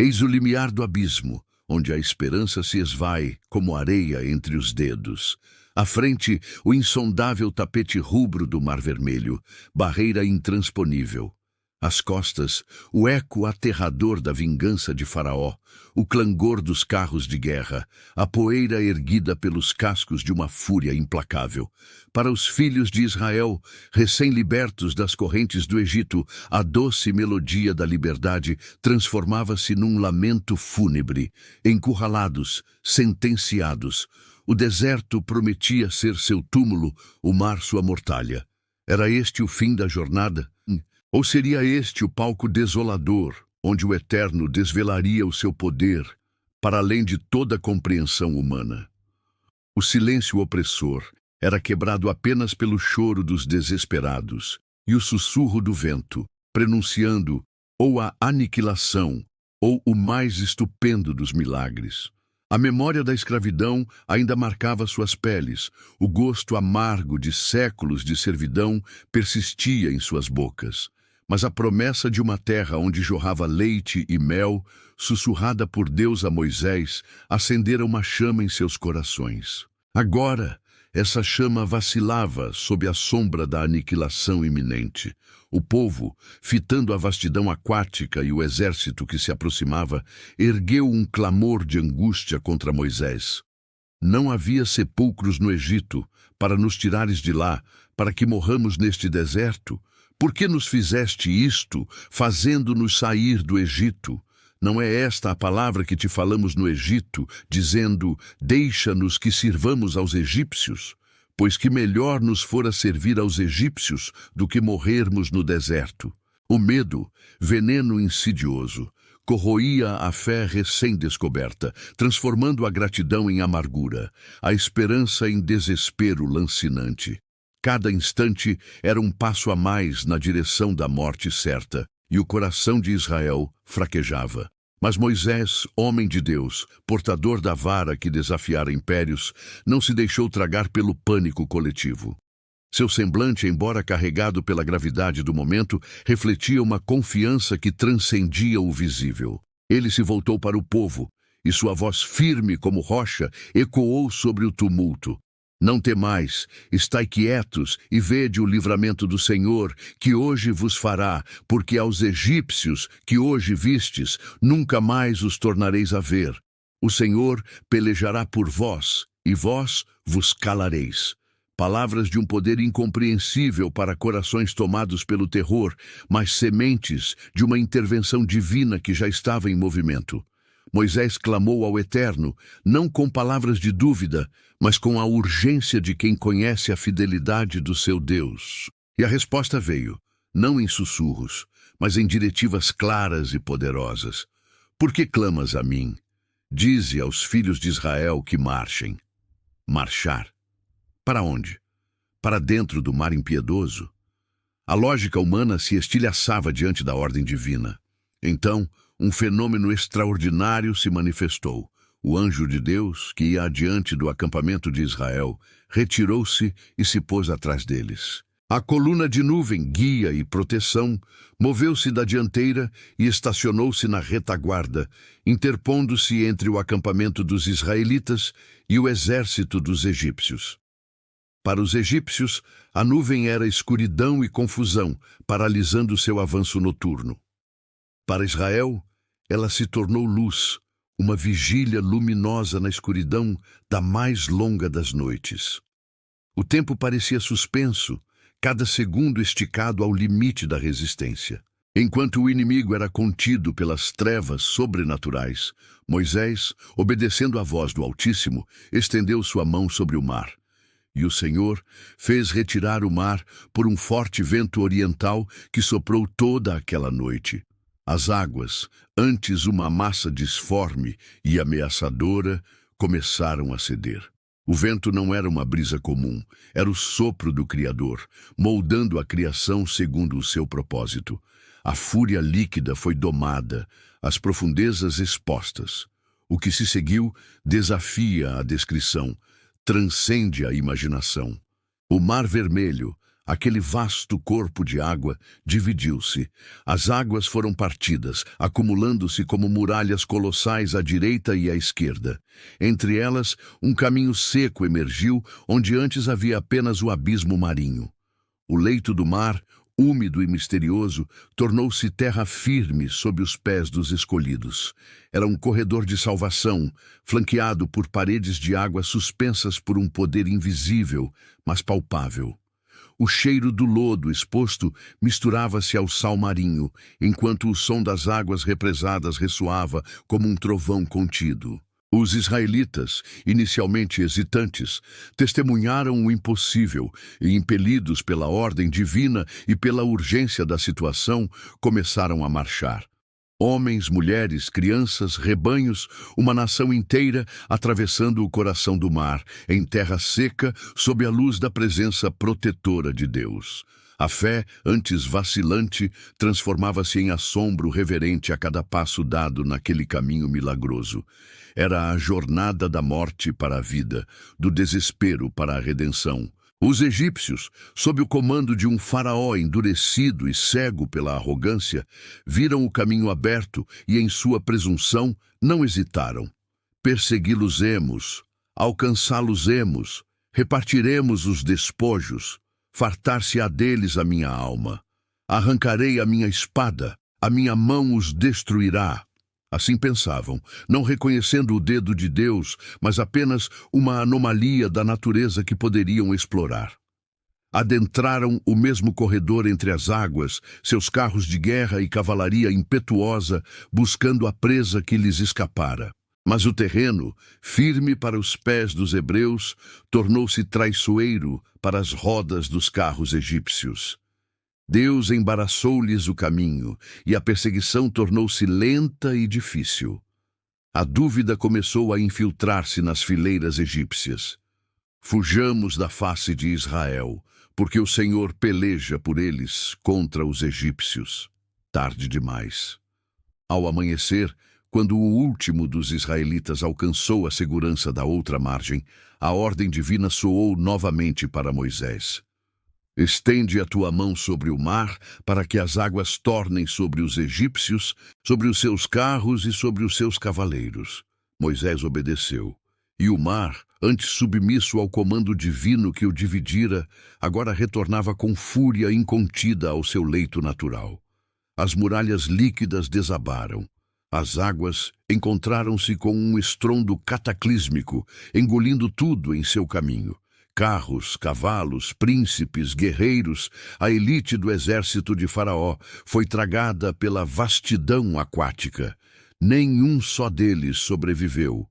Eis o limiar do abismo, onde a esperança se esvai como areia entre os dedos. À frente, o insondável tapete rubro do Mar Vermelho, barreira intransponível. Às costas, o eco aterrador da vingança de Faraó, o clangor dos carros de guerra, a poeira erguida pelos cascos de uma fúria implacável. Para os filhos de Israel, recém-libertos das correntes do Egito, a doce melodia da liberdade transformava-se num lamento fúnebre. Encurralados, sentenciados, o deserto prometia ser seu túmulo, o mar sua mortalha. Era este o fim da jornada? Ou seria este o palco desolador, onde o Eterno desvelaria o seu poder, para além de toda compreensão humana? O silêncio opressor era quebrado apenas pelo choro dos desesperados e o sussurro do vento, prenunciando ou a aniquilação ou o mais estupendo dos milagres. A memória da escravidão ainda marcava suas peles, o gosto amargo de séculos de servidão persistia em suas bocas. Mas a promessa de uma terra onde jorrava leite e mel, sussurrada por Deus a Moisés, acendera uma chama em seus corações. Agora, essa chama vacilava sob a sombra da aniquilação iminente. O povo, fitando a vastidão aquática e o exército que se aproximava, ergueu um clamor de angústia contra Moisés. Não havia sepulcros no Egito, para nos tirares de lá, para que morramos neste deserto? Por que nos fizeste isto, fazendo-nos sair do Egito? Não é esta a palavra que te falamos no Egito, dizendo, deixa-nos que sirvamos aos egípcios? Pois que melhor nos fora servir aos egípcios do que morrermos no deserto. O medo, veneno insidioso, corroía a fé recém-descoberta, transformando a gratidão em amargura, a esperança em desespero lancinante. Cada instante era um passo a mais na direção da morte certa, e o coração de Israel fraquejava. Mas Moisés, homem de Deus, portador da vara que desafiara impérios, não se deixou tragar pelo pânico coletivo. Seu semblante, embora carregado pela gravidade do momento, refletia uma confiança que transcendia o visível. Ele se voltou para o povo, e sua voz firme como rocha ecoou sobre o tumulto. Não temais, estai quietos e vede o livramento do Senhor, que hoje vos fará, porque aos egípcios que hoje vistes, nunca mais os tornareis a ver. O Senhor pelejará por vós, e vós vos calareis. Palavras de um poder incompreensível para corações tomados pelo terror, mas sementes de uma intervenção divina que já estava em movimento. Moisés clamou ao Eterno, não com palavras de dúvida, mas com a urgência de quem conhece a fidelidade do seu Deus. E a resposta veio, não em sussurros, mas em diretivas claras e poderosas. Por que clamas a mim? Dize aos filhos de Israel que marchem. Marchar. Para onde? Para dentro do mar impiedoso? A lógica humana se estilhaçava diante da ordem divina. Então, um fenômeno extraordinário se manifestou. O anjo de Deus, que ia adiante do acampamento de Israel, retirou-se e se pôs atrás deles. A coluna de nuvem, guia e proteção, moveu-se da dianteira e estacionou-se na retaguarda, interpondo-se entre o acampamento dos israelitas e o exército dos egípcios. Para os egípcios, a nuvem era escuridão e confusão, paralisando seu avanço noturno. Para Israel, ela se tornou luz, uma vigília luminosa na escuridão da mais longa das noites. O tempo parecia suspenso, cada segundo esticado ao limite da resistência. Enquanto o inimigo era contido pelas trevas sobrenaturais, Moisés, obedecendo à voz do Altíssimo, estendeu sua mão sobre o mar. E o Senhor fez retirar o mar por um forte vento oriental que soprou toda aquela noite. As águas, antes uma massa disforme e ameaçadora, começaram a ceder. O vento não era uma brisa comum, era o sopro do Criador, moldando a criação segundo o seu propósito. A fúria líquida foi domada, as profundezas expostas. O que se seguiu desafia a descrição, transcende a imaginação. O Mar Vermelho, Aquele vasto corpo de água dividiu-se. As águas foram partidas, acumulando-se como muralhas colossais à direita e à esquerda. Entre elas, um caminho seco emergiu, onde antes havia apenas o abismo marinho. O leito do mar, úmido e misterioso, tornou-se terra firme sob os pés dos escolhidos. Era um corredor de salvação, flanqueado por paredes de água suspensas por um poder invisível, mas palpável. O cheiro do lodo exposto misturava-se ao sal marinho, enquanto o som das águas represadas ressoava como um trovão contido. Os israelitas, inicialmente hesitantes, testemunharam o impossível e, impelidos pela ordem divina e pela urgência da situação, começaram a marchar. Homens, mulheres, crianças, rebanhos, uma nação inteira atravessando o coração do mar, em terra seca, sob a luz da presença protetora de Deus. A fé, antes vacilante, transformava-se em assombro reverente a cada passo dado naquele caminho milagroso. Era a jornada da morte para a vida, do desespero para a redenção. Os egípcios, sob o comando de um faraó endurecido e cego pela arrogância, viram o caminho aberto e, em sua presunção, não hesitaram. Persegui-los-emos, alcançá-los-emos, repartiremos os despojos, fartar-se-á deles a minha alma. Arrancarei a minha espada, a minha mão os destruirá. Assim pensavam, não reconhecendo o dedo de Deus, mas apenas uma anomalia da natureza que poderiam explorar. Adentraram o mesmo corredor entre as águas, seus carros de guerra e cavalaria impetuosa, buscando a presa que lhes escapara. Mas o terreno, firme para os pés dos hebreus, tornou-se traiçoeiro para as rodas dos carros egípcios. Deus embaraçou-lhes o caminho, e a perseguição tornou-se lenta e difícil. A dúvida começou a infiltrar-se nas fileiras egípcias. Fujamos da face de Israel, porque o Senhor peleja por eles contra os egípcios. Tarde demais. Ao amanhecer, quando o último dos israelitas alcançou a segurança da outra margem, a ordem divina soou novamente para Moisés. Estende a tua mão sobre o mar, para que as águas tornem sobre os egípcios, sobre os seus carros e sobre os seus cavaleiros. Moisés obedeceu. E o mar, antes submisso ao comando divino que o dividira, agora retornava com fúria incontida ao seu leito natural. As muralhas líquidas desabaram. As águas encontraram-se com um estrondo cataclísmico, engolindo tudo em seu caminho. Carros, cavalos, príncipes, guerreiros, a elite do exército de Faraó foi tragada pela vastidão aquática. Nenhum só deles sobreviveu.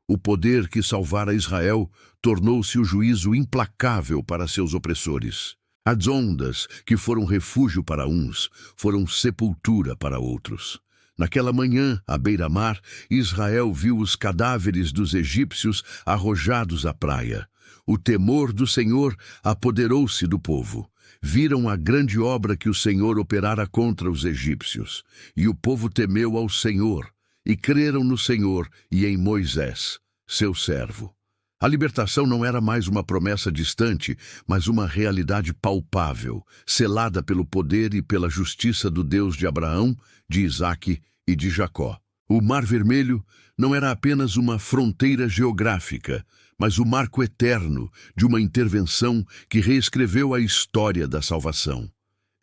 O poder que salvara Israel tornou-se o juízo implacável para seus opressores. As ondas, que foram refúgio para uns, foram sepultura para outros. Naquela manhã, à beira-mar, Israel viu os cadáveres dos egípcios arrojados à praia. O temor do Senhor apoderou-se do povo. Viram a grande obra que o Senhor operara contra os egípcios. E o povo temeu ao Senhor, e creram no Senhor e em Moisés, seu servo. A libertação não era mais uma promessa distante, mas uma realidade palpável, selada pelo poder e pela justiça do Deus de Abraão, de Isaque e de Jacó. O Mar Vermelho não era apenas uma fronteira geográfica, mas o marco eterno de uma intervenção que reescreveu a história da salvação.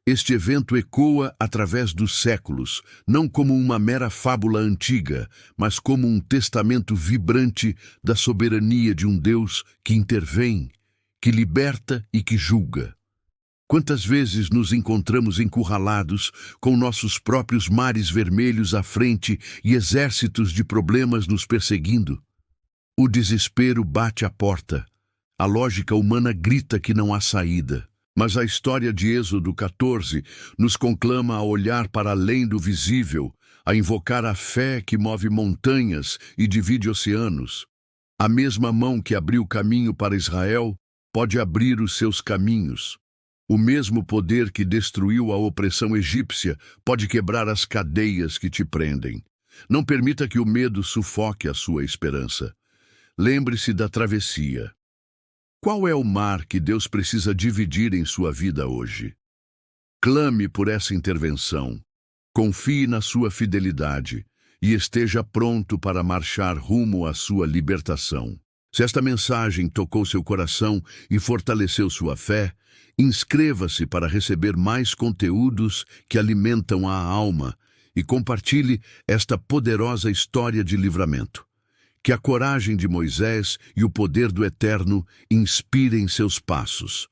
Este evento ecoa através dos séculos, não como uma mera fábula antiga, mas como um testamento vibrante da soberania de um Deus que intervém, que liberta e que julga. Quantas vezes nos encontramos encurralados, com nossos próprios mares vermelhos à frente e exércitos de problemas nos perseguindo? O desespero bate à porta. A lógica humana grita que não há saída. Mas a história de Êxodo 14 nos conclama a olhar para além do visível, a invocar a fé que move montanhas e divide oceanos. A mesma mão que abriu caminho para Israel pode abrir os seus caminhos. O mesmo poder que destruiu a opressão egípcia pode quebrar as cadeias que te prendem. Não permita que o medo sufoque a sua esperança. Lembre-se da travessia. Qual é o mar que Deus precisa dividir em sua vida hoje? Clame por essa intervenção. Confie na sua fidelidade e esteja pronto para marchar rumo à sua libertação. Se esta mensagem tocou seu coração e fortaleceu sua fé, inscreva-se para receber mais conteúdos que alimentam a alma e compartilhe esta poderosa história de livramento. Que a coragem de Moisés e o poder do Eterno inspirem seus passos.